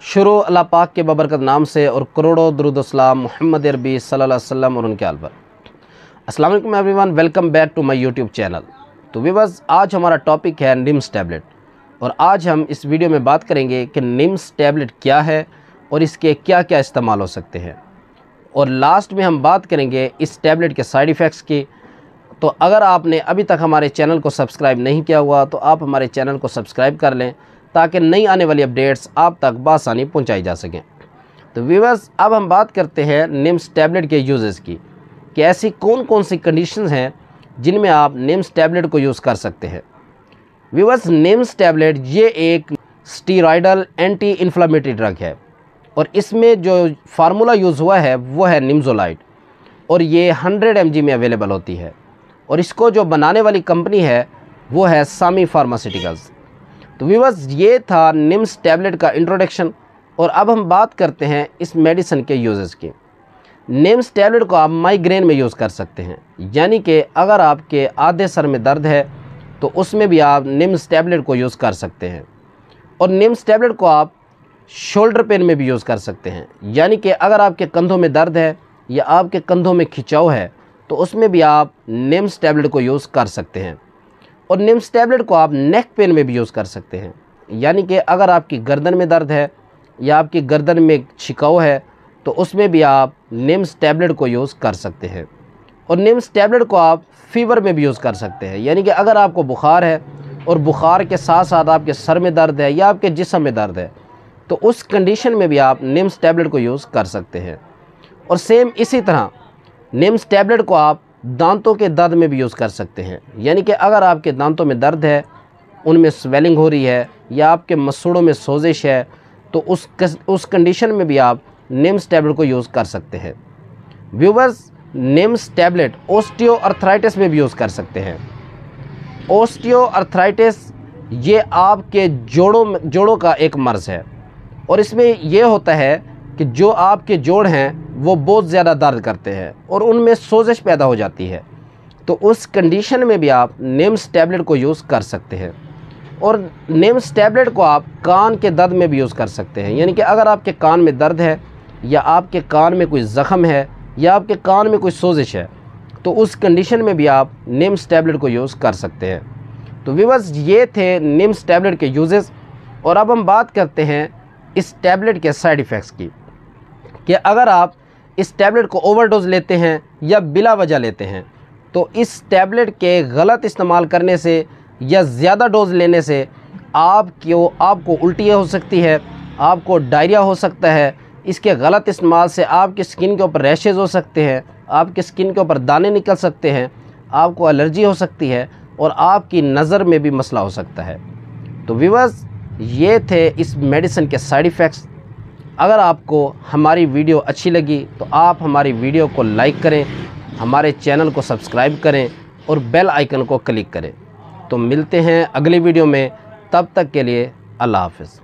शुरू अल्लाह पाक के बबरकत नाम से और करोड़ों दुरूद सलाम मोहम्मद अरबी सल्लल्लाहु अलैहि वसल्लम और उनके आल पर। अस्सलाम वालेकुम everyone, welcome back to my YouTube channel. तो व्यूअर्स, आज हमारा टॉपिक है निम्स टैबलेट और आज हम इस वीडियो में बात करेंगे कि निम्स टैबलेट क्या है और इसके क्या क्या इस्तेमाल हो सकते हैं, और लास्ट में हम बात करेंगे इस टैबलेट के साइड इफ़ेक्ट्स की। तो अगर आपने अभी तक हमारे चैनल को सब्सक्राइब नहीं किया हुआ तो आप हमारे चैनल को सब्सक्राइब कर लें ताकि नई आने वाली अपडेट्स आप तक बआसानी पहुंचाई जा सकें। तो व्यूअर्स, अब हम बात करते हैं निम्स टैबलेट के यूजेस की कि ऐसी कौन कौन सी कंडीशंस हैं जिनमें आप निम्स टैबलेट को यूज़ कर सकते हैं। व्यूअर्स, निम्स टैबलेट ये एक स्टीरॉयडल एंटी इन्फ्लेमेटरी ड्रग है और इसमें जो फार्मूला यूज़ हुआ है वो है निम्ज़ोलाइड और ये 100 mg में अवेलेबल होती है और इसको जो बनाने वाली कंपनी है वो है सामी फार्मास्यूटिकल्स। तो व्यूअर्स, ये था निम्स टैबलेट का इंट्रोडक्शन और अब हम बात करते हैं इस मेडिसिन के यूजेस की। निम्स टैबलेट को आप माइग्रेन में यूज़ कर सकते हैं, यानी कि अगर आपके आधे सर में दर्द है तो उसमें भी आप निम्स टैबलेट को यूज़ कर सकते हैं। और निम्स टैबलेट को आप शोल्डर पेन में भी यूज़ कर सकते हैं, यानी कि अगर आपके कंधों में दर्द है या आपके कंधों में खिंचाव है तो उसमें भी आप निम्स टैबलेट को यूज़ कर सकते हैं। और निम्स टैबलेट को आप नेक पेन में भी यूज़ कर सकते हैं, यानी कि अगर आपकी गर्दन में दर्द है या आपकी गर्दन में छिकाव है तो उसमें भी आप निम्स टैबलेट को यूज़ कर सकते हैं। और निम्स टैबलेट को आप फीवर में भी यूज़ कर सकते हैं, यानी कि अगर आपको बुखार है और बुखार के साथ साथ आपके सर में दर्द है या आपके जिस्म में दर्द है तो उस कंडीशन में भी आप निम्स टैबलेट को यूज़ कर सकते हैं। और सेम इसी तरह निम्स टैबलेट को आप दांतों के दर्द में भी यूज़ कर सकते हैं, यानी कि अगर आपके दांतों में दर्द है, उनमें स्वेलिंग हो रही है या आपके मसूड़ों में सोजिश है तो उस कंडीशन में भी आप निम्स टैबलेट को यूज़ कर सकते हैं। व्यूअर्स, निम्स टैबलेट ओस्टियोआर्थराइटिस में भी यूज़ कर सकते हैं। ओस्टियोआर्थराइटिस ये आपके जोड़ों का एक मर्ज़ है और इसमें यह होता है कि जो आपके जोड़ हैं वो बहुत ज़्यादा दर्द करते हैं और उनमें सोजिश पैदा हो जाती है, तो उस कंडीशन में भी आप निम्स टैबलेट को यूज़ कर सकते हैं। और निम्स टैबलेट को आप कान के दर्द में भी यूज़ कर सकते हैं, यानी कि अगर आपके कान में दर्द है या आपके कान में कोई ज़ख़म है या आपके कान में कोई सोजिश है तो उस कंडीशन में भी आप निम्स टैबलेट को यूज़ कर सकते हैं। तो व्यूअर्स, ये थे निम्स टैबलेट के यूजेस और अब हम बात करते हैं इस टैबलेट के साइड इफ़ेक्ट्स की कि अगर आप इस टैबलेट को ओवरडोज लेते हैं या बिला वजह लेते हैं तो इस टैबलेट के गलत इस्तेमाल करने से या ज़्यादा डोज लेने से आपको उल्टियाँ हो सकती है, आपको डायरिया हो सकता है। इसके गलत इस्तेमाल से आपकी स्किन के ऊपर रैशेज़ हो सकते हैं, आपकी स्किन के ऊपर दाने निकल सकते हैं, आपको एलर्जी हो सकती है और आपकी नज़र में भी मसला हो सकता है। तो व्यूअर्स, ये थे इस मेडिसिन के साइड इफ़ेक्ट्स। अगर आपको हमारी वीडियो अच्छी लगी तो आप हमारी वीडियो को लाइक करें, हमारे चैनल को सब्सक्राइब करें और बेल आइकन को क्लिक करें। तो मिलते हैं अगली वीडियो में, तब तक के लिए अल्लाह हाफ़िज़।